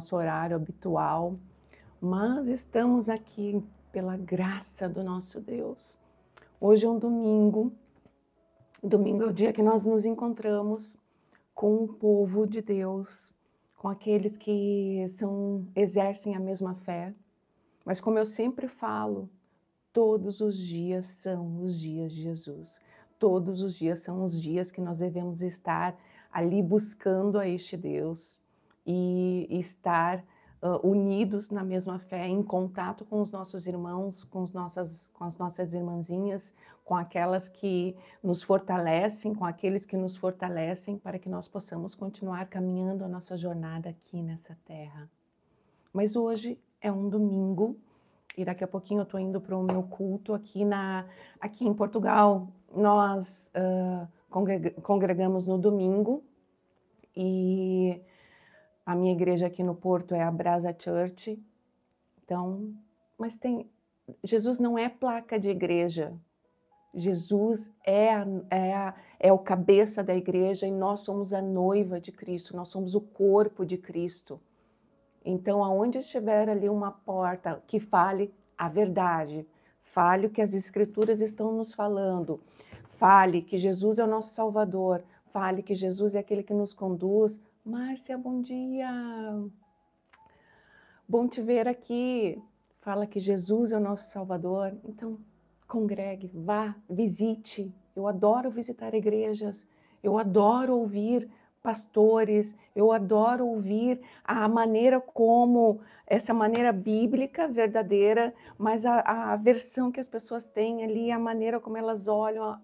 nosso horário habitual, mas estamos aqui pela graça do nosso Deus. Hoje é um domingo, domingo é o dia que nós nos encontramos com o povo de Deus, com aqueles que exercem a mesma fé, mas como eu sempre falo, todos os dias são os dias de Jesus. Todos os dias são os dias que nós devemos estar ali buscando a este Deus e estar unidos na mesma fé, em contato com os nossos irmãos, com as nossas irmãzinhas, com aquelas que nos fortalecem, com aqueles que nos fortalecem, para que nós possamos continuar caminhando a nossa jornada aqui nessa terra. Mas hoje é um domingo, e daqui a pouquinho eu estou indo para o meu culto aqui em Portugal. Nós congregamos no domingo e a minha igreja aqui no Porto é a Brasa Church. Então, mas Jesus não é placa de igreja. Jesus é o cabeça da igreja e nós somos a noiva de Cristo, nós somos o corpo de Cristo. Então, aonde estiver ali uma porta que fale a verdade, fale o que as Escrituras estão nos falando, fale que Jesus é o nosso Salvador, fale que Jesus é aquele que nos conduz. Márcia, bom dia! Bom te ver aqui. Fala que Jesus é o nosso Salvador. Então, congregue, vá, visite. Eu adoro visitar igrejas, eu adoro ouvir pastores, eu adoro ouvir a maneira como, essa maneira bíblica, verdadeira, mas a versão que as pessoas têm ali, a maneira como elas olham,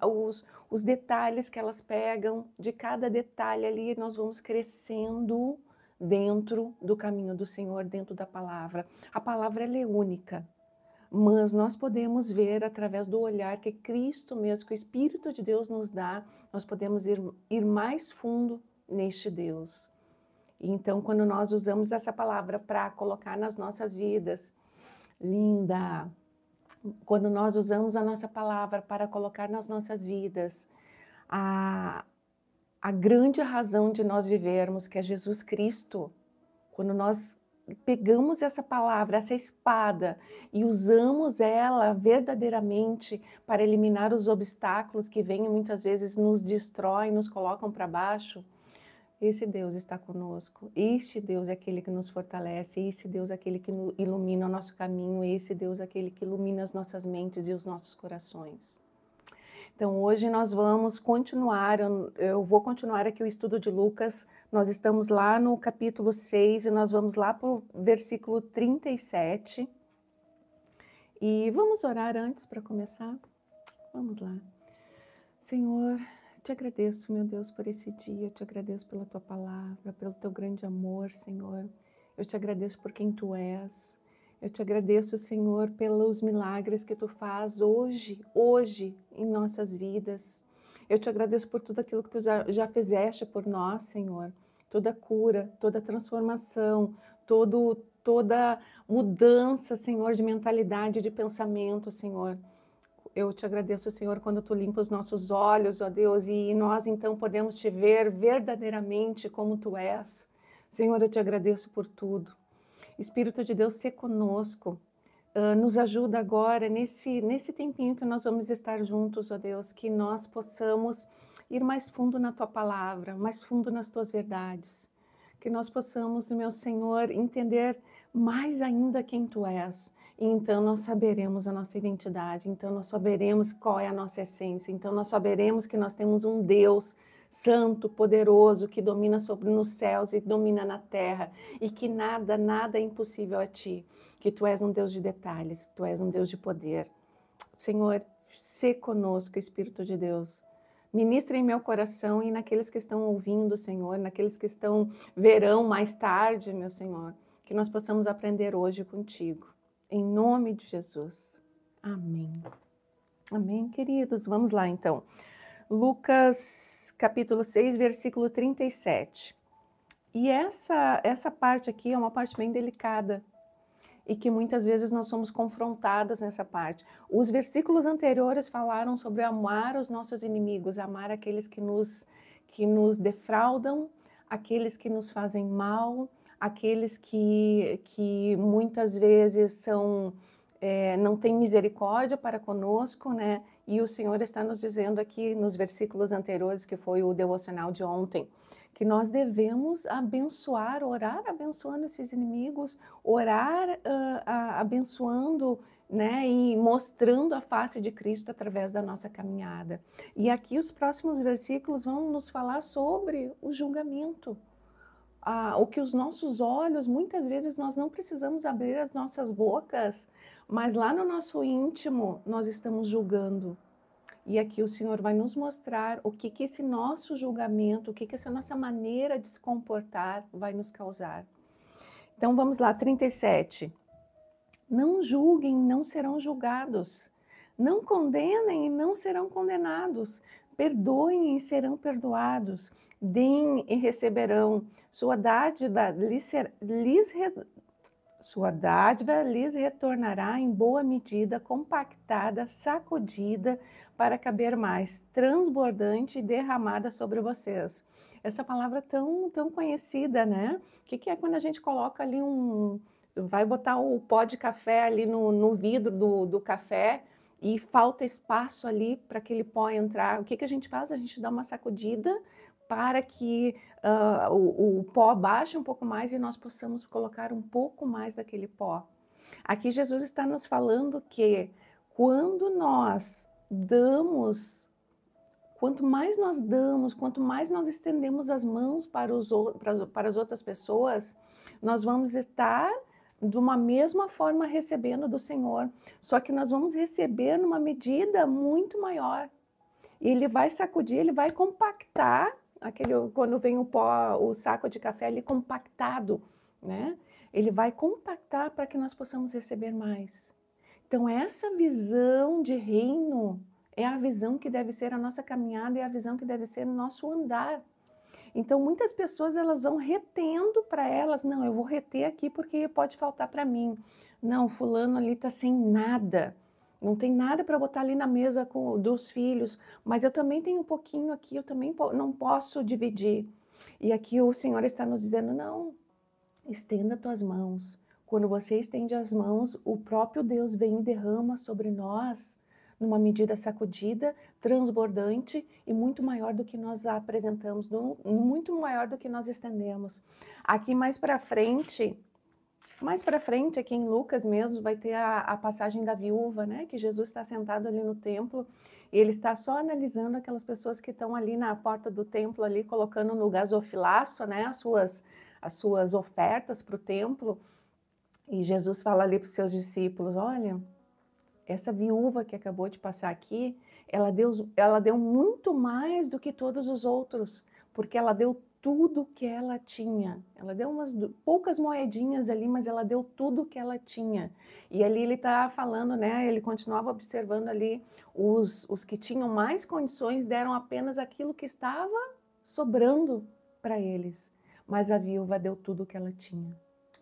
os detalhes que elas pegam, de cada detalhe ali, nós vamos crescendo dentro do caminho do Senhor, dentro da palavra. A palavra ela é única, mas nós podemos ver através do olhar que Cristo mesmo, que o Espírito de Deus nos dá, nós podemos ir mais fundo neste Deus. Então, quando nós usamos essa palavra para colocar nas nossas vidas, linda, quando nós usamos a nossa palavra para colocar nas nossas vidas, a grande razão de nós vivermos, que é Jesus Cristo, quando nós pegamos essa palavra, essa espada, e usamos ela verdadeiramente para eliminar os obstáculos que vêm muitas vezes nos destroem, nos colocam para baixo, esse Deus está conosco, este Deus é aquele que nos fortalece, esse Deus é aquele que ilumina o nosso caminho, esse Deus é aquele que ilumina as nossas mentes e os nossos corações. Então, hoje nós vamos continuar, eu vou continuar aqui o estudo de Lucas. Nós estamos lá no capítulo 6 e nós vamos lá para o versículo 37. E vamos orar antes para começar? Vamos lá. Senhor, te agradeço, meu Deus, por esse dia, eu te agradeço pela tua palavra, pelo teu grande amor, Senhor. Eu te agradeço por quem tu és. Eu te agradeço, Senhor, pelos milagres que tu faz hoje em nossas vidas. Eu te agradeço por tudo aquilo que tu já fizeste por nós, Senhor. Toda cura, toda transformação, toda mudança, Senhor, de mentalidade, de pensamento, Senhor. Eu te agradeço, Senhor, quando tu limpa os nossos olhos, ó Deus, e nós então podemos te ver verdadeiramente como tu és. Senhor, eu te agradeço por tudo. Espírito de Deus, se conosco, nos ajuda agora nesse tempinho que nós vamos estar juntos, ó Deus, que nós possamos ir mais fundo na tua palavra, mais fundo nas tuas verdades, que nós possamos, meu Senhor, entender mais ainda quem tu és. E então nós saberemos a nossa identidade, então nós saberemos qual é a nossa essência, então nós saberemos que nós temos um Deus santo, poderoso, que domina sobre nos céus e domina na terra, e que nada é impossível a ti, que tu és um Deus de detalhes, tu és um Deus de poder. Senhor, se conosco, Espírito de Deus. Ministra em meu coração e naqueles que estão ouvindo, Senhor, naqueles que verão mais tarde, meu Senhor, que nós possamos aprender hoje contigo. Em nome de Jesus. Amém. Amém, queridos. Vamos lá, então. Lucas, capítulo 6, versículo 37. E essa parte aqui é uma parte bem delicada e que muitas vezes nós somos confrontadas nessa parte. Os versículos anteriores falaram sobre amar os nossos inimigos, amar aqueles que nos defraudam, aqueles que nos fazem mal, aqueles que muitas vezes não têm misericórdia para conosco, né? E o Senhor está nos dizendo aqui nos versículos anteriores, que foi o devocional de ontem, que nós devemos abençoar, orar abençoando esses inimigos, orar abençoando, né, e mostrando a face de Cristo através da nossa caminhada. E aqui os próximos versículos vão nos falar sobre o julgamento. O que os nossos olhos, muitas vezes nós não precisamos abrir as nossas bocas, mas lá no nosso íntimo nós estamos julgando. E aqui o Senhor vai nos mostrar o que esse nosso julgamento, o que essa nossa maneira de se comportar vai nos causar. Então vamos lá, 37. Não julguem, não serão julgados. Não condenem e não serão condenados. Perdoem e serão perdoados. Deem e receberão. Sua dádiva lhes retornará em boa medida, compactada, sacudida, para caber mais, transbordante e derramada sobre vocês. Essa palavra tão conhecida, né? O que é quando a gente coloca ali vai botar o pó de café ali no vidro do café e falta espaço ali para aquele pó entrar. O que a gente faz? A gente dá uma sacudida para que o pó baixe um pouco mais e nós possamos colocar um pouco mais daquele pó. Aqui Jesus está nos falando que quando nós damos, quanto mais nós damos, quanto mais nós estendemos as mãos para as outras pessoas, nós vamos estar de uma mesma forma recebendo do Senhor, só que nós vamos receber numa medida muito maior. E ele vai sacudir, ele vai compactar, quando vem o pó, o saco de café ali compactado, né? Ele vai compactar para que nós possamos receber mais. Então essa visão de reino é a visão que deve ser a nossa caminhada, é a visão que deve ser o nosso andar. Então muitas pessoas elas vão retendo para elas, não, eu vou reter aqui porque pode faltar para mim. Não, fulano ali está sem nada. Não tem nada para botar ali na mesa dos filhos, mas eu também tenho um pouquinho aqui, eu também não posso dividir. E aqui o Senhor está nos dizendo, não, estenda tuas mãos. Quando você estende as mãos, o próprio Deus vem e derrama sobre nós numa medida sacudida, transbordante e muito maior do que nós apresentamos, muito maior do que nós estendemos. Aqui mais para frente, aqui em Lucas mesmo, vai ter a passagem da viúva, né? Que Jesus está sentado ali no templo e ele está só analisando aquelas pessoas que estão ali na porta do templo, ali colocando no gasofilaço, né? As suas ofertas para o templo. E Jesus fala ali para os seus discípulos, olha, essa viúva que acabou de passar aqui, ela deu muito mais do que todos os outros, porque ela deu tudo que ela tinha. Ela deu umas poucas moedinhas ali, mas ela deu tudo que ela tinha. E ali ele está falando, né? Ele continuava observando ali os que tinham mais condições deram apenas aquilo que estava sobrando para eles. Mas a viúva deu tudo que ela tinha.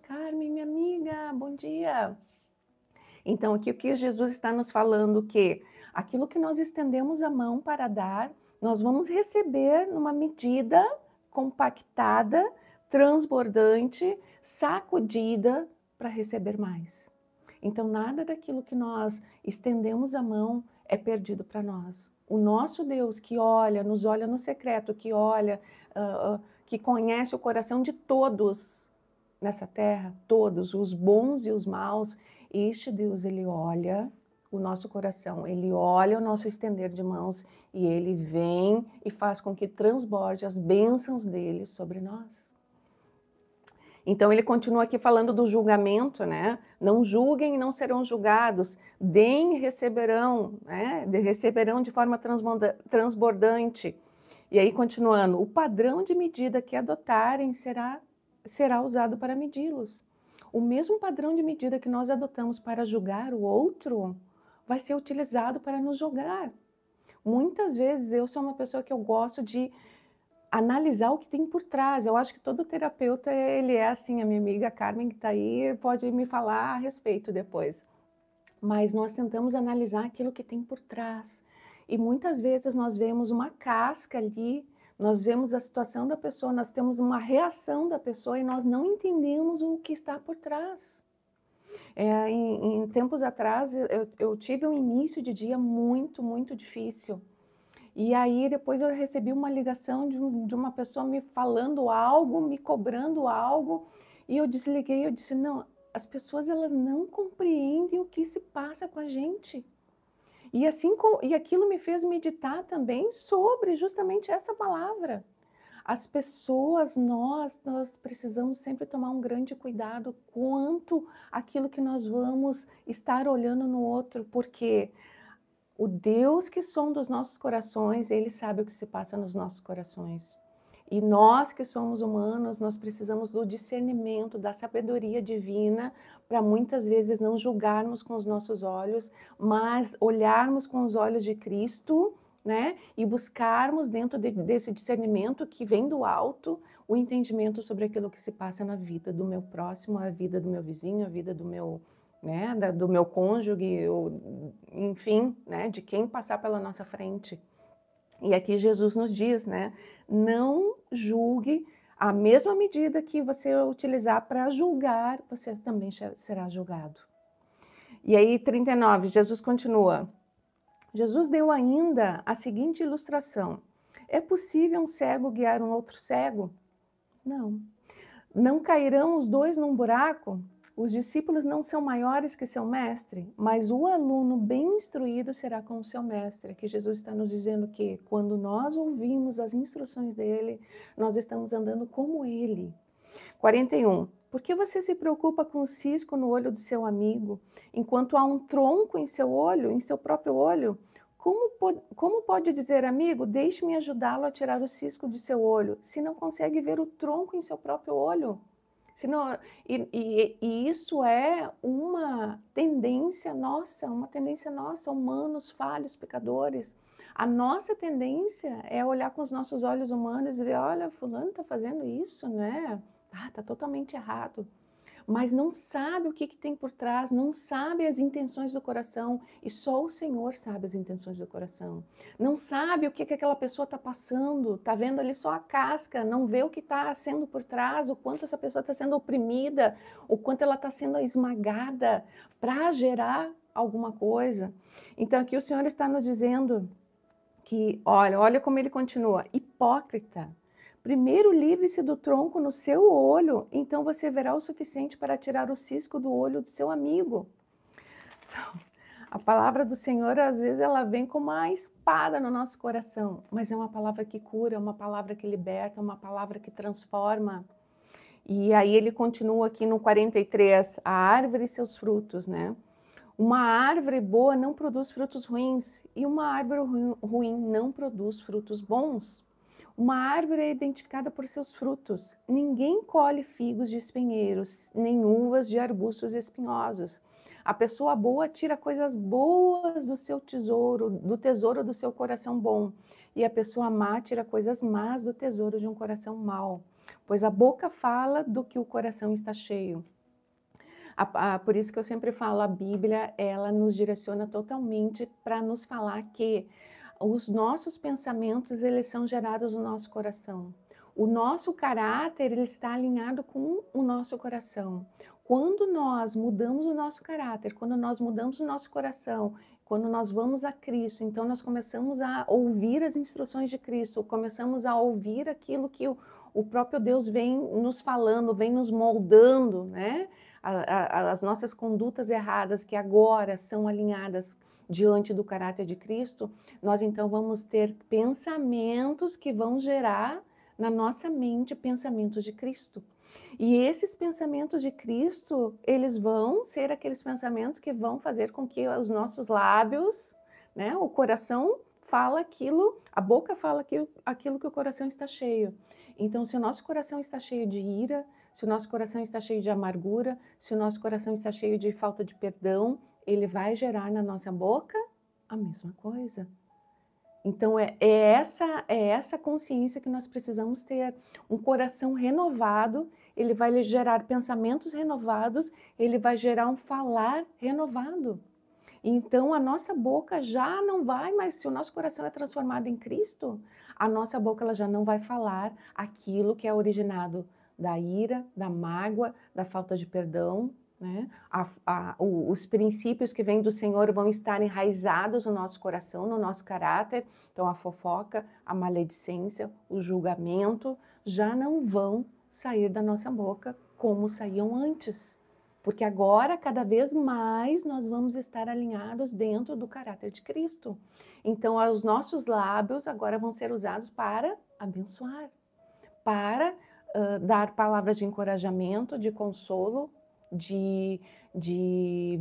Carmen, minha amiga, bom dia. Então, aqui o que Jesus está nos falando que aquilo que nós estendemos a mão para dar, nós vamos receber numa medida compactada, transbordante, sacudida para receber mais. Então, nada daquilo que nós estendemos a mão é perdido para nós. O nosso Deus que olha, nos olha no secreto, que olha, que conhece o coração de todos nessa terra, todos, os bons e os maus, este Deus, ele olha o nosso coração, ele olha o nosso estender de mãos e ele vem e faz com que transborde as bênçãos dele sobre nós. Então ele continua aqui falando do julgamento, né? Não julguem e não serão julgados, deem e receberão, né? Receberão de forma transbordante. E aí continuando, o padrão de medida que adotarem será usado para medi-los. O mesmo padrão de medida que nós adotamos para julgar o outro vai ser utilizado para nos julgar. Muitas vezes eu sou uma pessoa que eu gosto de analisar o que tem por trás. Eu acho que todo terapeuta, ele é assim, a minha amiga Carmen que está aí pode me falar a respeito depois. Mas nós tentamos analisar aquilo que tem por trás. E muitas vezes nós vemos uma casca ali nós vemos a situação da pessoa, nós temos uma reação da pessoa e nós não entendemos o que está por trás. Em tempos atrás, eu tive um início de dia muito, muito difícil. E aí depois eu recebi uma ligação de uma pessoa me falando algo, me cobrando algo, e eu desliguei, eu disse, não, as pessoas elas não compreendem o que se passa com a gente. E e aquilo me fez meditar também sobre justamente essa palavra. As pessoas, nós precisamos sempre tomar um grande cuidado quanto aquilo que nós vamos estar olhando no outro, porque o Deus que sonda os nossos corações, Ele sabe o que se passa nos nossos corações. E nós que somos humanos, nós precisamos do discernimento, da sabedoria divina, para muitas vezes não julgarmos com os nossos olhos, mas olharmos com os olhos de Cristo, né? E buscarmos dentro desse discernimento que vem do alto, o entendimento sobre aquilo que se passa na vida do meu próximo, a vida do meu vizinho, a vida do meu, né, do meu cônjuge, enfim, né, de quem passar pela nossa frente. E aqui Jesus nos diz, né, não julgue, a mesma medida que você utilizar para julgar, você também será julgado. E aí, 39, Jesus continua. Jesus deu ainda a seguinte ilustração: é possível um cego guiar um outro cego? Não. Não cairão os dois num buraco? Os discípulos não são maiores que seu mestre, mas o aluno bem instruído será como seu mestre. Aqui Jesus está nos dizendo que quando nós ouvimos as instruções dele, nós estamos andando como ele. 41. Por que você se preocupa com o cisco no olho do seu amigo, enquanto há um tronco em seu olho, em seu próprio olho? Como pode dizer, amigo, deixe-me ajudá-lo a tirar o cisco de seu olho, se não consegue ver o tronco em seu próprio olho? E isso é uma tendência nossa, humanos, falhos, pecadores. A nossa tendência é olhar com os nossos olhos humanos e ver, olha, fulano está fazendo isso, né? Está totalmente errado. Mas não sabe o que tem por trás, não sabe as intenções do coração, e só o Senhor sabe as intenções do coração. Não sabe o que aquela pessoa está passando, está vendo ali só a casca, não vê o que está sendo por trás, o quanto essa pessoa está sendo oprimida, o quanto ela está sendo esmagada para gerar alguma coisa. Então aqui o Senhor está nos dizendo que, olha como ele continua, hipócrita. Primeiro livre-se do tronco no seu olho, então você verá o suficiente para tirar o cisco do olho do seu amigo. Então, a palavra do Senhor, às vezes, ela vem como uma espada no nosso coração, mas é uma palavra que cura, é uma palavra que liberta, é uma palavra que transforma. E aí ele continua aqui no 43, a árvore e seus frutos, né? Uma árvore boa não produz frutos ruins, e uma árvore ruim não produz frutos bons. Uma árvore é identificada por seus frutos. Ninguém colhe figos de espinheiros, nem uvas de arbustos espinhosos. A pessoa boa tira coisas boas do seu tesouro, do tesouro do seu coração bom. E a pessoa má tira coisas más do tesouro de um coração mau. Pois a boca fala do que o coração está cheio. Por isso que eu sempre falo, a Bíblia, ela nos direciona totalmente para nos falar que os nossos pensamentos, eles são gerados no nosso coração. O nosso caráter, ele está alinhado com o nosso coração. Quando nós mudamos o nosso caráter, quando nós mudamos o nosso coração, quando nós vamos a Cristo, então nós começamos a ouvir as instruções de Cristo, começamos a ouvir aquilo que o próprio Deus vem nos falando, vem nos moldando, né? As nossas condutas erradas que agora são alinhadas diante do caráter de Cristo, nós então vamos ter pensamentos que vão gerar na nossa mente pensamentos de Cristo. E esses pensamentos de Cristo, eles vão ser aqueles pensamentos que vão fazer com que os nossos lábios, né, o coração fala aquilo, a boca fala aquilo que o coração está cheio. Então, se o nosso coração está cheio de ira, se o nosso coração está cheio de amargura, se o nosso coração está cheio de falta de perdão, ele vai gerar na nossa boca a mesma coisa. Então, é essa consciência que nós precisamos ter. Um coração renovado, ele vai gerar pensamentos renovados, ele vai gerar um falar renovado. Então, a nossa boca já não vai mais, se o nosso coração é transformado em Cristo, a nossa boca ela já não vai falar aquilo que é originado da ira, da mágoa, da falta de perdão, né? Os princípios que vêm do Senhor vão estar enraizados no nosso coração, no nosso caráter. Então a fofoca, a maledicência, o julgamento já não vão sair da nossa boca como saíam antes. Porque agora, cada vez mais, nós vamos estar alinhados dentro do caráter de Cristo. Então, os nossos lábios agora vão ser usados para abençoar, para dar palavras de encorajamento, de consolo, de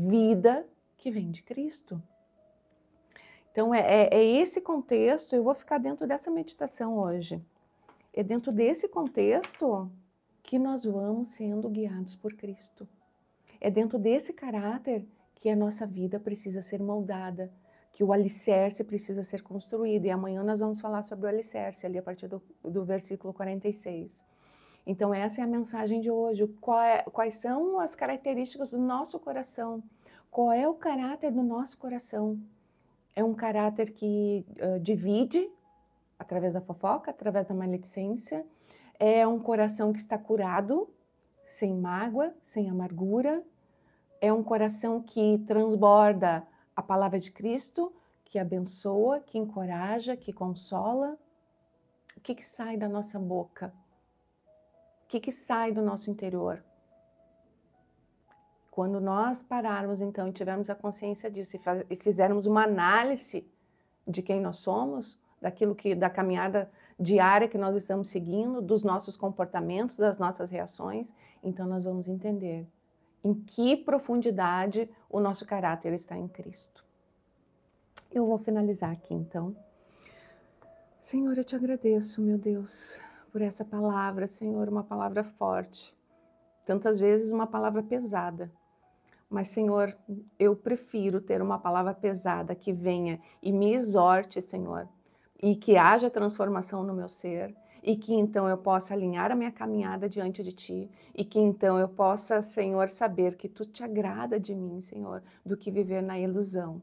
vida que vem de Cristo. Então, é esse contexto, eu vou ficar dentro dessa meditação hoje. É dentro desse contexto que nós vamos sendo guiados por Cristo. É dentro desse caráter que a nossa vida precisa ser moldada, que o alicerce precisa ser construído. E amanhã nós vamos falar sobre o alicerce, ali a partir do versículo 46. Então essa é a mensagem de hoje. Quais são as características do nosso coração? Qual é o caráter do nosso coração? É um caráter que divide através da fofoca, através da maledicência. É um coração que está curado, sem mágoa, sem amargura. É um coração que transborda a palavra de Cristo, que abençoa, que encoraja, que consola. O que sai da nossa boca? O que sai do nosso interior? Quando nós pararmos, então, e tivermos a consciência disso e fizermos uma análise de quem nós somos, da caminhada diária que nós estamos seguindo, dos nossos comportamentos, das nossas reações, então nós vamos entender em que profundidade o nosso caráter está em Cristo. Eu vou finalizar aqui, então. Senhor, eu te agradeço, meu Deus, por essa palavra, Senhor, uma palavra forte. Tantas vezes uma palavra pesada. Mas, Senhor, eu prefiro ter uma palavra pesada que venha e me exorte, Senhor, e que haja transformação no meu ser, e que então eu possa alinhar a minha caminhada diante de Ti, e que então eu possa, Senhor, saber que Tu te agrada de mim, Senhor, do que viver na ilusão.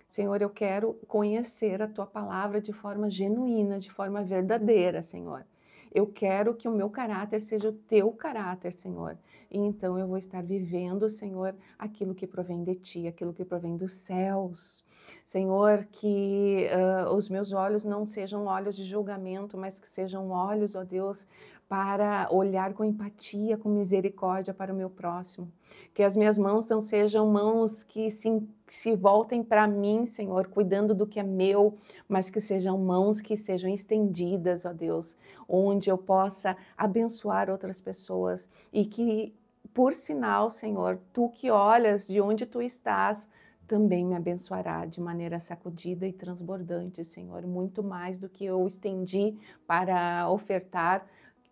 Senhor, eu quero conhecer a Tua palavra de forma genuína, de forma verdadeira, Senhor. Eu quero que o meu caráter seja o Teu caráter, Senhor. E então eu vou estar vivendo, Senhor, aquilo que provém de Ti, aquilo que provém dos céus. Senhor, que os meus olhos não sejam olhos de julgamento, mas que sejam olhos, ó Deus, para olhar com empatia, com misericórdia para o meu próximo. Que as minhas mãos não sejam mãos que se voltem para mim, Senhor, cuidando do que é meu, mas que sejam mãos que sejam estendidas, ó Deus, onde eu possa abençoar outras pessoas e que, por sinal, Senhor, Tu que olhas de onde Tu estás, também me abençoará de maneira sacudida e transbordante, Senhor, muito mais do que eu estendi para ofertar,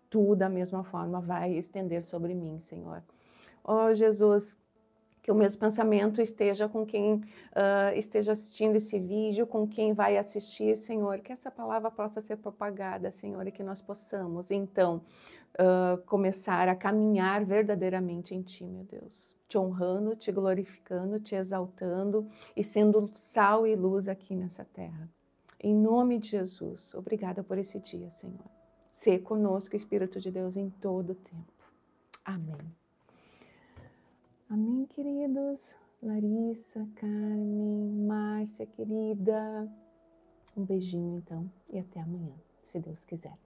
Tu da mesma forma vai estender sobre mim, Senhor. Ó Jesus, que o mesmo pensamento esteja com quem esteja assistindo esse vídeo, com quem vai assistir, Senhor, que essa palavra possa ser propagada, Senhor, e que nós possamos, então, começar a caminhar verdadeiramente em Ti, meu Deus, te honrando, te glorificando, te exaltando e sendo sal e luz aqui nessa terra. Em nome de Jesus, obrigada por esse dia, Senhor. Sê conosco, Espírito de Deus, em todo o tempo. Amém. Amém, queridos. Larissa, Carmen, Márcia, querida. Um beijinho, então, e até amanhã, se Deus quiser.